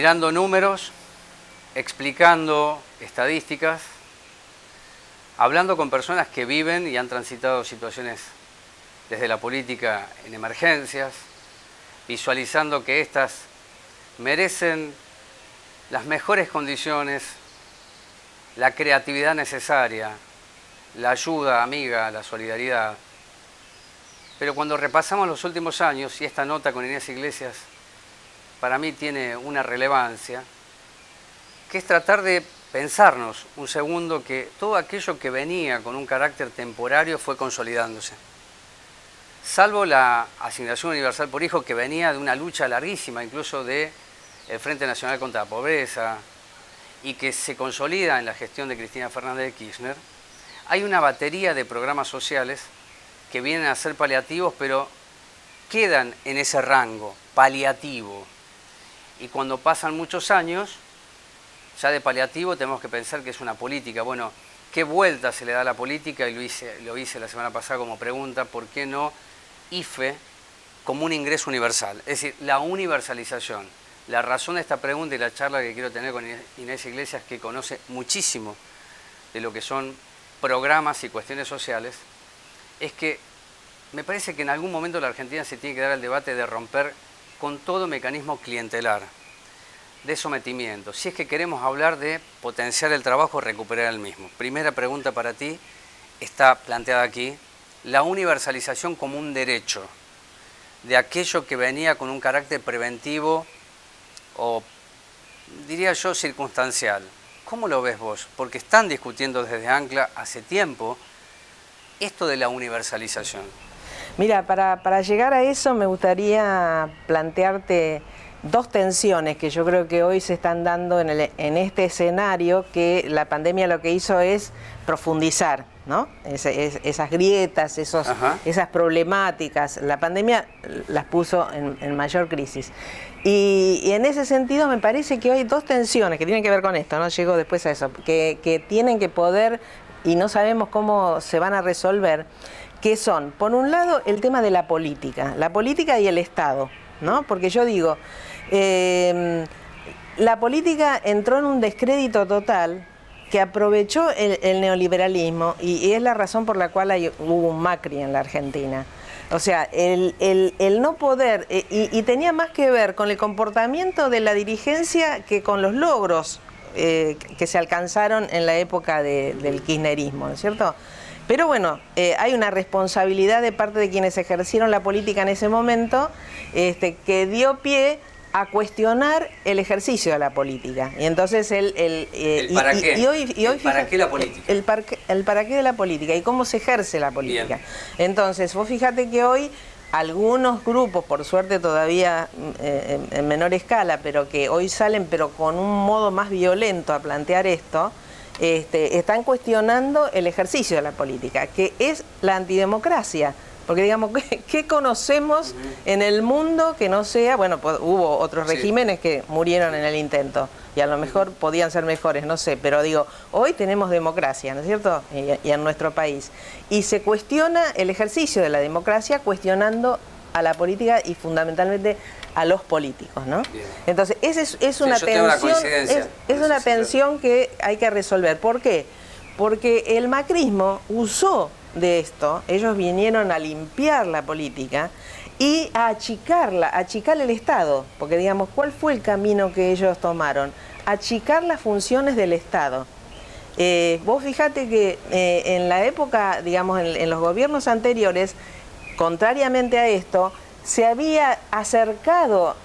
mirando números, explicando estadísticas, hablando con personas que viven y han transitado situaciones desde la política en emergencias, visualizando que éstas merecen las mejores condiciones, la creatividad necesaria, la ayuda amiga, la solidaridad. Pero cuando repasamos los últimos años, y esta nota con Inés Iglesias para mí tiene una relevancia, que es tratar de pensarnos un segundo que todo aquello que venía con un carácter temporario fue consolidándose. Salvo la asignación universal por hijo, que venía de una lucha larguísima, incluso del Frente Nacional contra la Pobreza, y que se consolida en la gestión de Cristina Fernández de Kirchner, hay una batería de programas sociales que vienen a ser paliativos, pero quedan en ese rango, paliativo. Y cuando pasan muchos años, ya de paliativo tenemos que pensar que es una política. Bueno, ¿qué vuelta se le da a la política? Y lo hice la semana pasada como pregunta, ¿por qué no IFE como un ingreso universal? Es decir, la universalización. La razón de esta pregunta y la charla que quiero tener con Inés Iglesias, que conoce muchísimo de lo que son programas y cuestiones sociales, es que me parece que en algún momento la Argentina se tiene que dar el debate de romper con todo mecanismo clientelar, de sometimiento, si es que queremos hablar de potenciar el trabajo, recuperar el mismo. Primera pregunta para ti, está planteada aquí, la universalización como un derecho de aquello que venía con un carácter preventivo o, diría yo, circunstancial. ¿Cómo lo ves vos? Porque están discutiendo desde Ancla hace tiempo esto de la universalización. Mira, para llegar a eso me gustaría plantearte dos tensiones que yo creo que hoy se están dando en este escenario, que la pandemia lo que hizo es profundizar, ¿no? Esas grietas, esas problemáticas. La pandemia las puso en mayor crisis. Y en ese sentido me parece que hoy hay dos tensiones que tienen que ver con esto, ¿no? Llego después a eso, que tienen que poder, y no sabemos cómo se van a resolver, que son, por un lado, el tema de la política y el Estado, ¿no? Porque yo digo, la política entró en un descrédito total que aprovechó el neoliberalismo y es la razón por la cual hubo un Macri en la Argentina. O sea, el no poder, y tenía más que ver con el comportamiento de la dirigencia que con los logros que se alcanzaron en la época del kirchnerismo, ¿no es cierto? Pero bueno, hay una responsabilidad de parte de quienes ejercieron la política en ese momento, que dio pie a cuestionar el ejercicio de la política. Y entonces ¿El para qué? ¿Para qué la política? El para qué de la política y cómo se ejerce la política. Bien. Entonces, vos fíjate que hoy algunos grupos, por suerte todavía en menor escala, pero que hoy salen pero con un modo más violento a plantear esto, están cuestionando el ejercicio de la política, que es la antidemocracia. Porque digamos, ¿qué conocemos en el mundo que no sea? Bueno, pues, hubo otros regímenes que murieron en el intento y a lo mejor podían ser mejores, no sé, pero digo, hoy tenemos democracia, ¿no es cierto? Y en nuestro país. Y se cuestiona el ejercicio de la democracia cuestionando a la política y fundamentalmente a los políticos, ¿no? Bien. Entonces, esa es una tensión, es una tensión que hay que resolver. ¿Por qué? Porque el macrismo usó de esto, ellos vinieron a limpiar la política y a achicar el Estado, porque digamos, ¿cuál fue el camino que ellos tomaron? Achicar las funciones del Estado. Vos fijate que en la época, digamos, en los gobiernos anteriores, contrariamente a esto, se habían acercado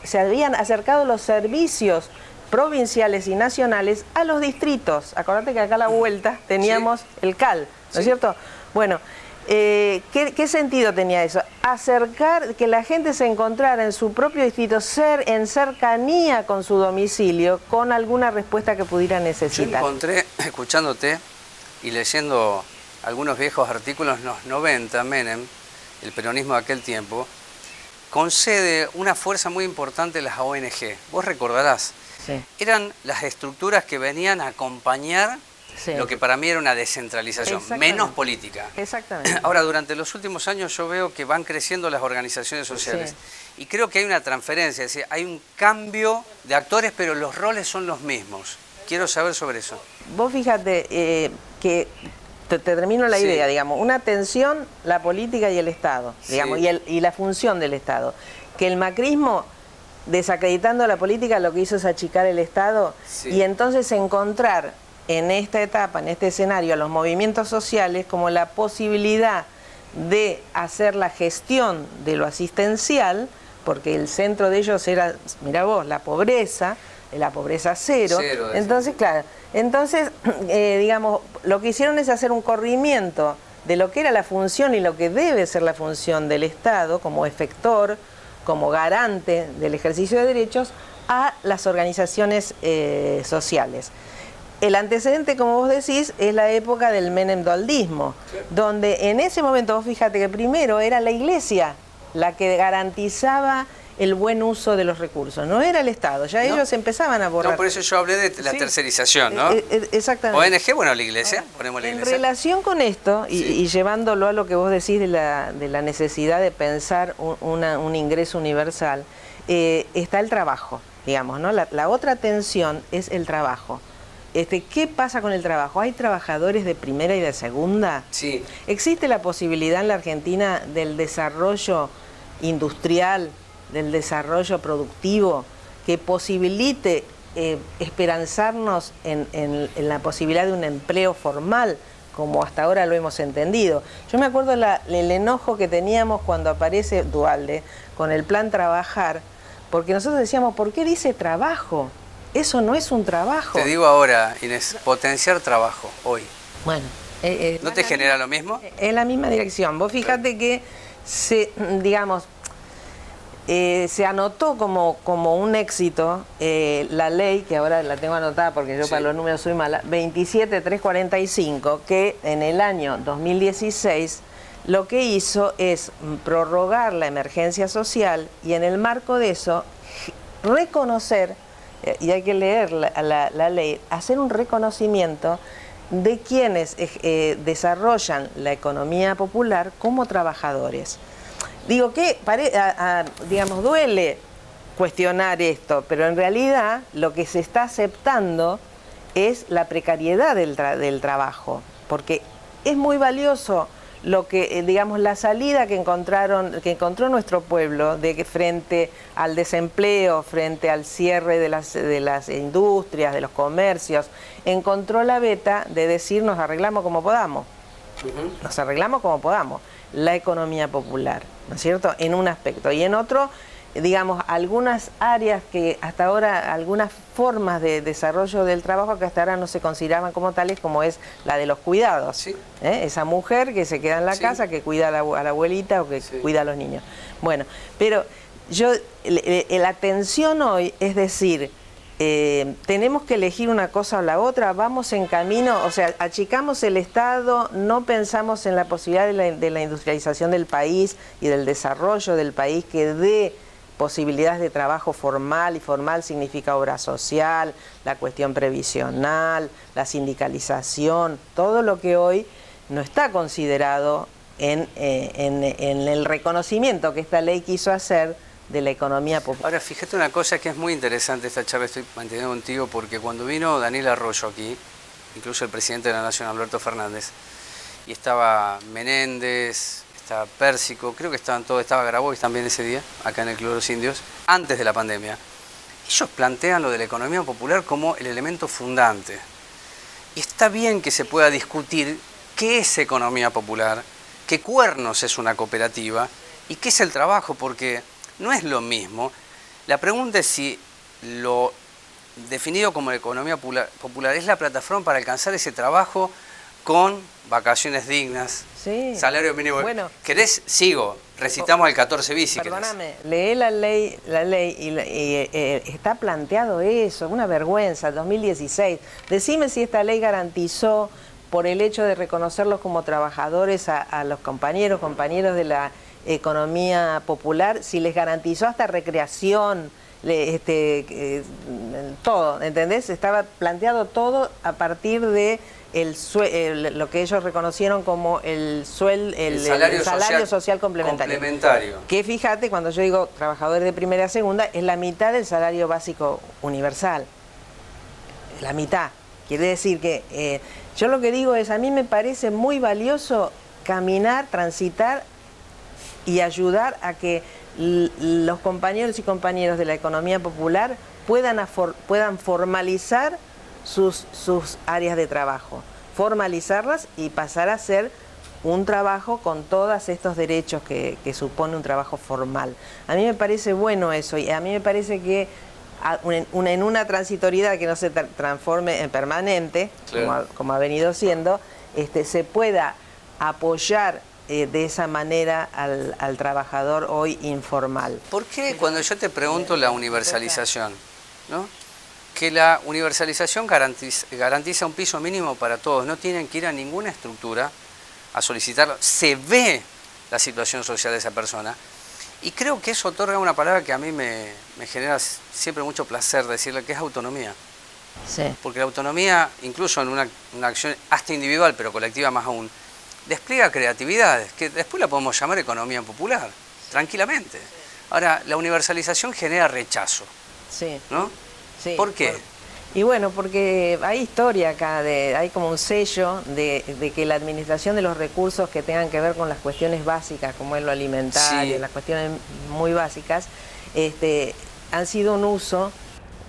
los servicios provinciales y nacionales a los distritos. Acordate que acá a la vuelta teníamos el CAL, ¿no es cierto? Bueno, ¿qué sentido tenía eso? Acercar, que la gente se encontrara en su propio distrito, en cercanía con su domicilio, con alguna respuesta que pudiera necesitar. Yo encontré, escuchándote y leyendo algunos viejos artículos en los 90, Menem, el peronismo de aquel tiempo, concede una fuerza muy importante a las ONG. Vos recordarás, eran las estructuras que venían a acompañar Sí. lo que para mí era una descentralización, menos política. Exactamente. Ahora, durante los últimos años yo veo que van creciendo las organizaciones sociales. Sí. Y creo que hay una transferencia, es decir, hay un cambio de actores, pero los roles son los mismos. Quiero saber sobre eso. Vos fíjate que te termino la idea, digamos, una tensión, la política y el Estado, digamos, y la función del Estado. Que el macrismo, desacreditando la política, lo que hizo es achicar el Estado y entonces encontrar en esta etapa, en este escenario, a los movimientos sociales como la posibilidad de hacer la gestión de lo asistencial, porque el centro de ellos era, mirá vos, la pobreza cero. Entonces, claro, digamos, lo que hicieron es hacer un corrimiento de lo que era la función y lo que debe ser la función del Estado como efector, como garante del ejercicio de derechos, a las organizaciones sociales. El antecedente, como vos decís, es la época del Menem-Doldismo, donde en ese momento, vos fíjate que primero era la Iglesia la que garantizaba el buen uso de los recursos, no era el Estado, ya ellos empezaban a borrar. No, por eso yo hablé de la tercerización, ¿no? Exactamente. ONG, bueno, la Iglesia, ponemos la Iglesia. En relación con esto, y llevándolo a lo que vos decís de la necesidad de pensar un ingreso universal, está el trabajo, digamos, ¿no? La otra tensión es el trabajo. ¿Qué pasa con el trabajo? ¿Hay trabajadores de primera y de segunda? Sí. ¿Existe la posibilidad en la Argentina del desarrollo industrial, del desarrollo productivo, que posibilite esperanzarnos en la posibilidad de un empleo formal, como hasta ahora lo hemos entendido? Yo me acuerdo el enojo que teníamos cuando aparece Duhalde con el plan Trabajar, porque nosotros decíamos, ¿por qué dice trabajo? Eso no es un trabajo. Te digo ahora, Inés, potenciar trabajo hoy. Bueno. ¿No te genera lo mismo? Es la misma dirección. Vos fíjate que se anotó como un éxito la ley, que ahora la tengo anotada porque yo para los números soy mala, 27345, que en el año 2016 lo que hizo es prorrogar la emergencia social y en el marco de eso reconocer, y hay que leer la ley, hacer un reconocimiento de quienes desarrollan la economía popular como trabajadores. Digo que, digamos, duele cuestionar esto, pero en realidad lo que se está aceptando es la precariedad del trabajo, porque es muy valioso lo que, digamos, la salida que encontró nuestro pueblo frente al desempleo, frente al cierre de las industrias, de los comercios, encontró la beta de decir nos arreglamos como podamos. Nos arreglamos como podamos. La economía popular, ¿no es cierto? En un aspecto. Y en otro, digamos, algunas áreas que hasta ahora, algunas formas de desarrollo del trabajo que hasta ahora no se consideraban como tales, como es la de los cuidados. Sí. Esa mujer que se queda en la casa, que cuida a la abuelita o que cuida a los niños. Bueno, pero la tensión hoy es decir, tenemos que elegir una cosa o la otra, vamos en camino, o sea, achicamos el Estado, no pensamos en la posibilidad de la industrialización del país y del desarrollo del país que dé posibilidades de trabajo formal, y formal significa obra social, la cuestión previsional, la sindicalización, todo lo que hoy no está considerado en el reconocimiento que esta ley quiso hacer de la economía popular. Ahora, fíjate una cosa que es muy interesante esta charla, estoy manteniendo contigo, porque cuando vino Daniel Arroyo aquí, incluso el presidente de la Nación, Alberto Fernández, y estaba Menéndez, estaba Pérsico, creo que estaban todos, estaba Grabois también ese día, acá en el Club de los Indios, antes de la pandemia. Ellos plantean lo de la economía popular como el elemento fundante. Y está bien que se pueda discutir qué es economía popular, qué cuernos es una cooperativa y qué es el trabajo, porque no es lo mismo. La pregunta es si lo definido como economía popular es la plataforma para alcanzar ese trabajo con vacaciones dignas, salario mínimo. Bueno, ¿querés? Sigo. Recitamos el 14 bis si perdóname, lee la ley y está planteado eso, una vergüenza, 2016. Decime si esta ley garantizó, por el hecho de reconocerlos como trabajadores a los compañeros de la economía popular, si les garantizó hasta recreación, todo, ¿entendés? Estaba planteado todo a partir de lo que ellos reconocieron como el salario social complementario. Que fíjate, cuando yo digo trabajadores de primera a segunda, es la mitad del salario básico universal. La mitad. Quiere decir que yo lo que digo es, a mí me parece muy valioso caminar, transitar y ayudar a que los compañeros y compañeras de la economía popular puedan formalizar sus áreas de trabajo, formalizarlas y pasar a hacer un trabajo con todos estos derechos que supone un trabajo formal. A mí me parece bueno eso, y a mí me parece que en una transitoriedad que no se transforme en permanente, claro, como ha venido siendo, se pueda apoyar de esa manera al trabajador hoy informal. ¿Por qué cuando yo te pregunto la universalización, ¿no? Que la universalización garantiza un piso mínimo para todos, no tienen que ir a ninguna estructura a solicitarlo, se ve la situación social de esa persona, y creo que eso otorga una palabra que a mí me genera siempre mucho placer decirle, que es autonomía. Sí. Porque la autonomía, incluso en una acción hasta individual, pero colectiva más aún, despliega creatividades, que después la podemos llamar economía popular, tranquilamente. Ahora, la universalización genera rechazo, sí, ¿no? Sí. ¿Por qué? Y bueno, porque hay historia acá, hay como un sello de que la administración de los recursos que tengan que ver con las cuestiones básicas, como es lo alimentario, sí, las cuestiones muy básicas, han sido un uso,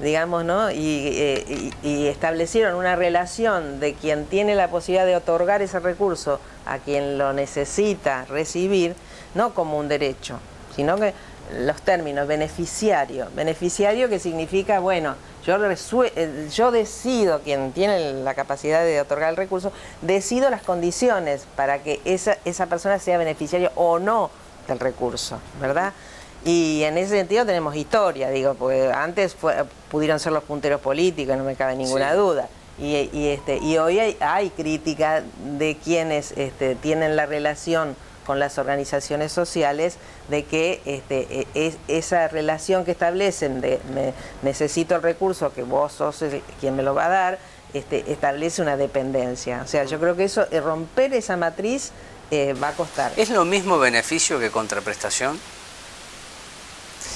digamos, ¿no? Y establecieron una relación de quien tiene la posibilidad de otorgar ese recurso a quien lo necesita recibir, no como un derecho, sino que los términos beneficiario que significa, bueno, yo decido, quien tiene la capacidad de otorgar el recurso, decido las condiciones para que esa persona sea beneficiario o no del recurso, ¿verdad? Y en ese sentido tenemos historia, digo, porque antes pudieron ser los punteros políticos, no me cabe ninguna sí, duda. Y hoy hay crítica de quienes tienen la relación con las organizaciones sociales, de que esa relación que establecen de necesito el recurso, que vos sos quien me lo va a dar, establece una dependencia. O sea, yo creo que eso, romper esa matriz va a costar. ¿Es lo mismo beneficio que contraprestación?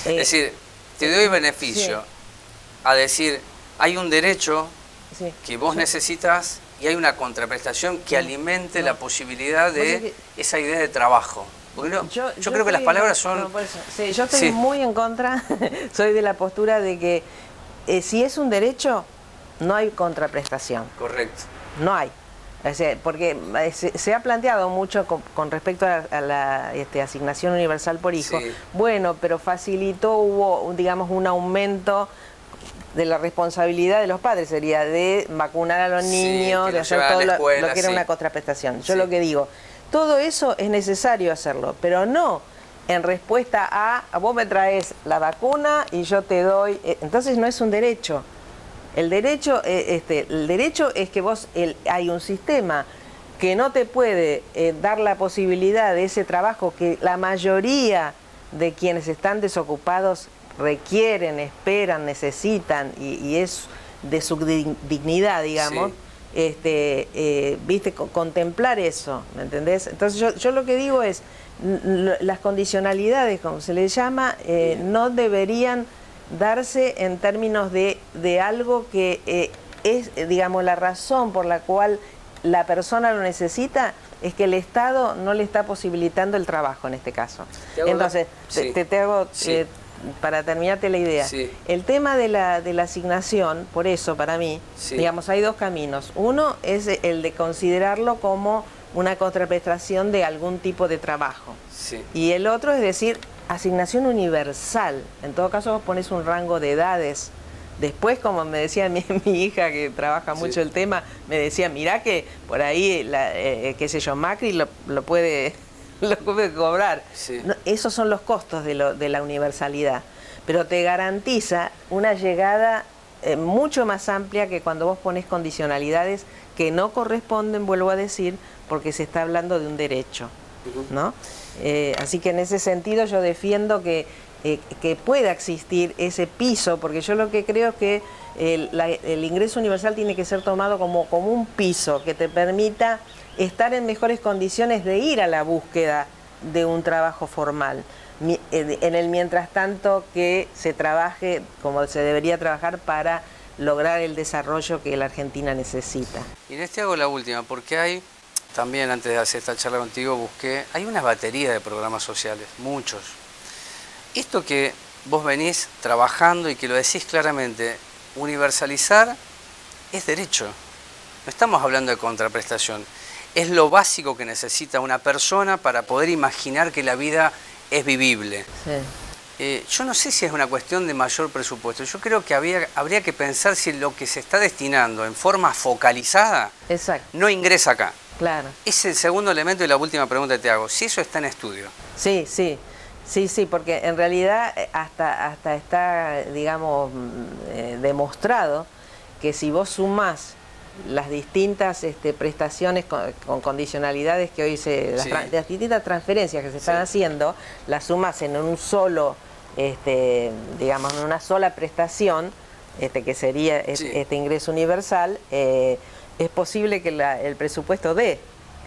Es decir, te doy beneficio, sí, a decir, hay un derecho, sí, que vos, sí, necesitas, y hay una contraprestación que alimente la posibilidad de esa idea de trabajo. Porque yo creo que las palabras son... Sí, yo estoy muy en contra, soy de la postura de que si es un derecho, no hay contraprestación. Correcto. No hay. O sea, porque se ha planteado mucho con respecto a la asignación universal por hijo. Sí. Bueno, pero hubo, digamos, un aumento de la responsabilidad de los padres, sería de vacunar a los niños, sí, de hacer todo lo que era, sí, una contraprestación. Yo, sí, lo que digo, todo eso es necesario hacerlo, pero no en respuesta a vos me traes la vacuna y yo te doy, entonces no es un derecho. El derecho es que hay un sistema que no te puede dar la posibilidad de ese trabajo que la mayoría de quienes están desocupados requieren, esperan, necesitan, y es de su dignidad, digamos, sí, viste, contemplar eso, ¿me entendés? Entonces yo lo que digo es, las condicionalidades, como se les llama, no deberían darse en términos de algo que es, digamos, la razón por la cual la persona lo necesita, es que el Estado no le está posibilitando el trabajo en este caso. Entonces, sí, te hago... Sí. Para terminarte la idea, sí, el tema de la asignación, por eso para mí, sí, digamos, hay dos caminos. Uno es el de considerarlo como una contraprestación de algún tipo de trabajo. Sí. Y el otro es decir, asignación universal. En todo caso vos pones un rango de edades. Después, como me decía mi hija, que trabaja mucho, sí, el tema, me decía, mirá que por ahí, qué sé yo, Macri lo puede cobrar. Sí. No, esos son los costos de la universalidad, pero te garantiza una llegada mucho más amplia que cuando vos pones condicionalidades que no corresponden, vuelvo a decir, porque se está hablando de un derecho, ¿no? Así que en ese sentido yo defiendo que que pueda existir ese piso, porque yo lo que creo es que el ingreso universal tiene que ser tomado como un piso que te permita estar en mejores condiciones de ir a la búsqueda de un trabajo formal, en el mientras tanto que se trabaje como se debería trabajar para lograr el desarrollo que la Argentina necesita. Inés, te hago la última, porque hay, también antes de hacer esta charla contigo hay una batería de programas sociales, muchos. Esto que vos venís trabajando y que lo decís claramente, universalizar es derecho. No estamos hablando de contraprestación. Es lo básico que necesita una persona para poder imaginar que la vida es vivible. Sí. Yo no sé si es una cuestión de mayor presupuesto. Yo creo que habría que pensar si lo que se está destinando en forma focalizada no ingresa acá. Claro. Es el segundo elemento y la última pregunta que te hago. Si eso está en estudio. Sí, sí. Sí, porque en realidad hasta está, digamos, demostrado que si vos sumás las distintas prestaciones con condicionalidades que hoy las distintas transferencias que se están haciendo, las sumas en un solo, digamos, en una sola prestación, que sería este ingreso universal, es posible que el presupuesto dé.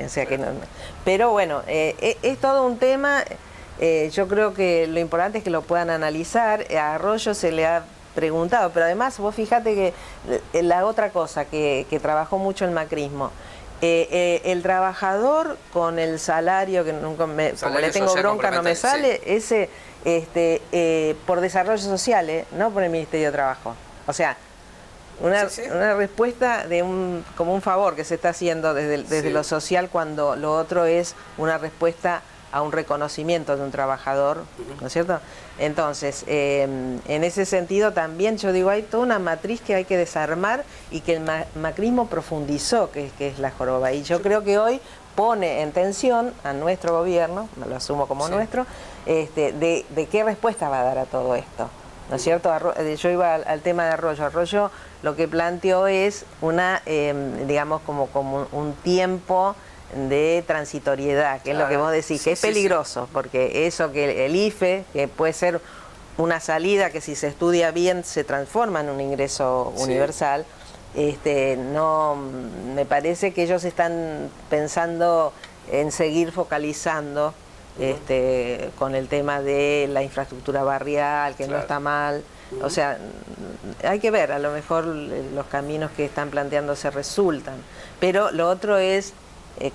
O sea que no, pero bueno, es todo un tema. Yo creo que lo importante es que lo puedan analizar. A Arroyo se le ha preguntado, pero además vos fijate que la otra cosa que trabajó mucho el macrismo, el trabajador con el salario, que nunca como le tengo bronca no me sale, ese por desarrollo social, no por el Ministerio de Trabajo. O sea, una respuesta de como un favor que se está haciendo desde lo social, cuando lo otro es una respuesta a un reconocimiento de un trabajador, ¿no es cierto? Entonces, en ese sentido también yo digo, hay toda una matriz que hay que desarmar y que el macrismo profundizó, que es la joroba. Y yo creo que hoy pone en tensión a nuestro gobierno, me lo asumo como nuestro, de qué respuesta va a dar a todo esto, ¿no es cierto? Yo iba al tema de Arroyo. Arroyo lo que planteó es digamos, como un tiempo de transitoriedad, que es lo que vos decís, que es peligroso, porque eso que el IFE, que puede ser una salida que si se estudia bien se transforma en un ingreso universal, no, me parece que ellos están pensando en seguir focalizando con el tema de la infraestructura barrial, que no está mal. O sea, hay que ver, a lo mejor los caminos que están planteándose resultan, pero lo otro es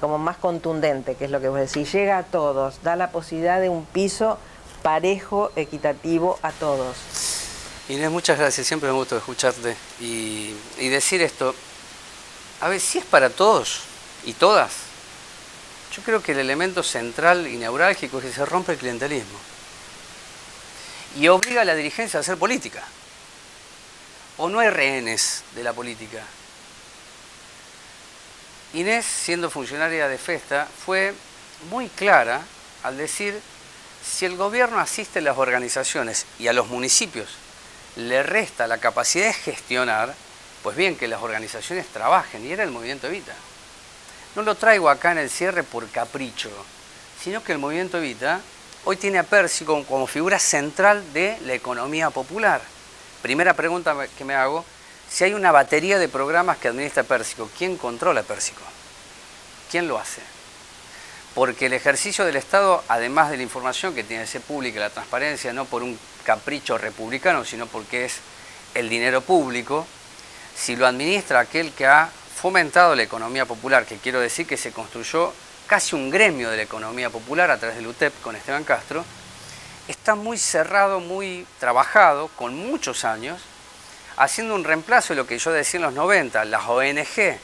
como más contundente, que es lo que vos decís, llega a todos, da la posibilidad de un piso parejo, equitativo a todos. Inés, muchas gracias, siempre me gusta escucharte y decir esto. A ver, si es para todos y todas, yo creo que el elemento central y neurálgico es que se rompe el clientelismo y obliga a la dirigencia a hacer política. O no hay rehenes de la política. Inés, siendo funcionaria de FESTA, fue muy clara al decir, si el gobierno asiste a las organizaciones y a los municipios le resta la capacidad de gestionar, pues bien, que las organizaciones trabajen, y era el Movimiento Evita. No lo traigo acá en el cierre por capricho, sino que el Movimiento Evita hoy tiene a Pérsico como figura central de la economía popular. Primera pregunta que me hago, si hay una batería de programas que administra Pérsico, ¿quién controla Pérsico? ¿Quién lo hace? Porque el ejercicio del Estado, además de la información que tiene que ser pública, la transparencia, no por un capricho republicano, sino porque es el dinero público, si lo administra aquel que ha fomentado la economía popular, que quiero decir que se construyó casi un gremio de la economía popular a través del UTEP con Esteban Castro, está muy cerrado, muy trabajado, con muchos años, haciendo un reemplazo de lo que yo decía en los 90, las ONG,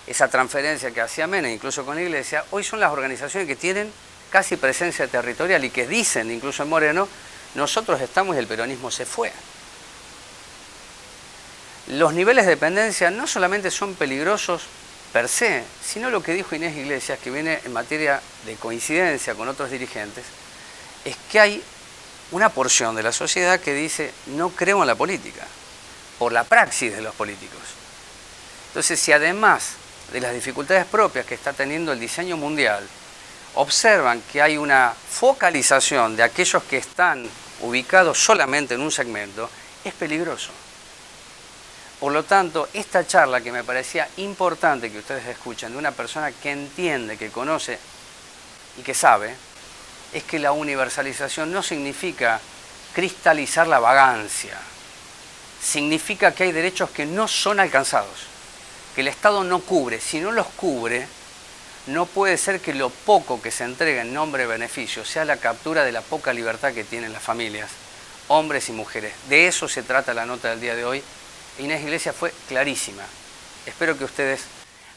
esa transferencia que hacía Menem, incluso con la Iglesia, hoy son las organizaciones que tienen casi presencia territorial y que dicen, incluso en Moreno, nosotros estamos y el peronismo se fue. Los niveles de dependencia no solamente son peligrosos per se, sino lo que dijo Inés Iglesias, que viene en materia de coincidencia con otros dirigentes, es que hay una porción de la sociedad que dice, no creo en la política, por la praxis de los políticos. Entonces, si además de las dificultades propias que está teniendo el diseño mundial, observan que hay una focalización de aquellos que están ubicado solamente en un segmento, es peligroso. Por lo tanto, esta charla que me parecía importante que ustedes escuchen de una persona que entiende, que conoce y que sabe, es que la universalización no significa cristalizar la vagancia, significa que hay derechos que no son alcanzados, que el Estado no cubre. Si no los cubre, no puede ser que lo poco que se entrega en nombre de beneficio sea la captura de la poca libertad que tienen las familias, hombres y mujeres. De eso se trata la nota del día de hoy. Inés Iglesias fue clarísima. Espero que ustedes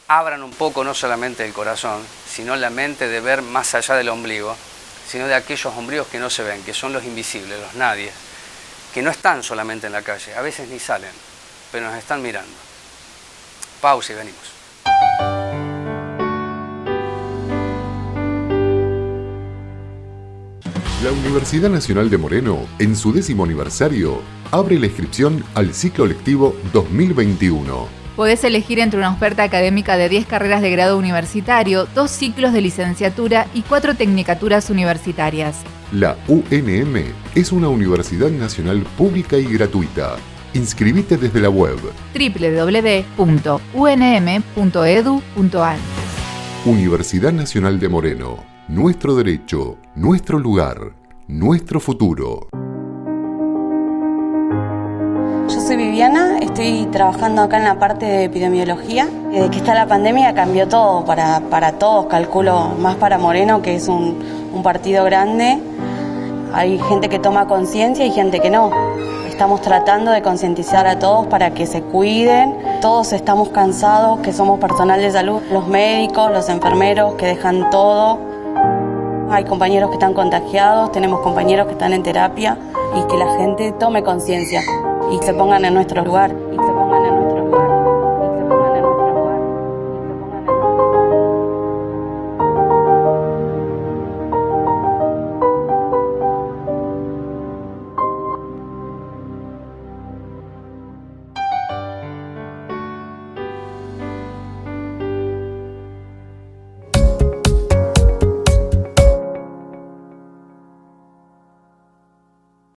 abran un poco no solamente el corazón, sino la mente de ver más allá del ombligo, sino de aquellos ombligos que no se ven, que son los invisibles, los nadies, que no están solamente en la calle, a veces ni salen, pero nos están mirando. Pausa y venimos. La Universidad Nacional de Moreno, en su 10º aniversario, abre la inscripción al ciclo lectivo 2021. Podés elegir entre una oferta académica de 10 carreras de grado universitario, 2 ciclos de licenciatura y 4 tecnicaturas universitarias. La UNM es una universidad nacional pública y gratuita. Inscribite desde la web www.unm.edu.ar. Universidad Nacional de Moreno. Nuestro derecho, nuestro lugar, nuestro futuro. Yo soy Viviana, estoy trabajando acá en la parte de epidemiología. Desde que está la pandemia cambió todo para todos, calculo, más para Moreno, que es un partido grande. Hay gente que toma conciencia y gente que no. Estamos tratando de concientizar a todos para que se cuiden. Todos estamos cansados, que somos personal de salud, los médicos, los enfermeros, que dejan todo. Hay compañeros que están contagiados, tenemos compañeros que están en terapia, y que la gente tome conciencia y se pongan en nuestro lugar.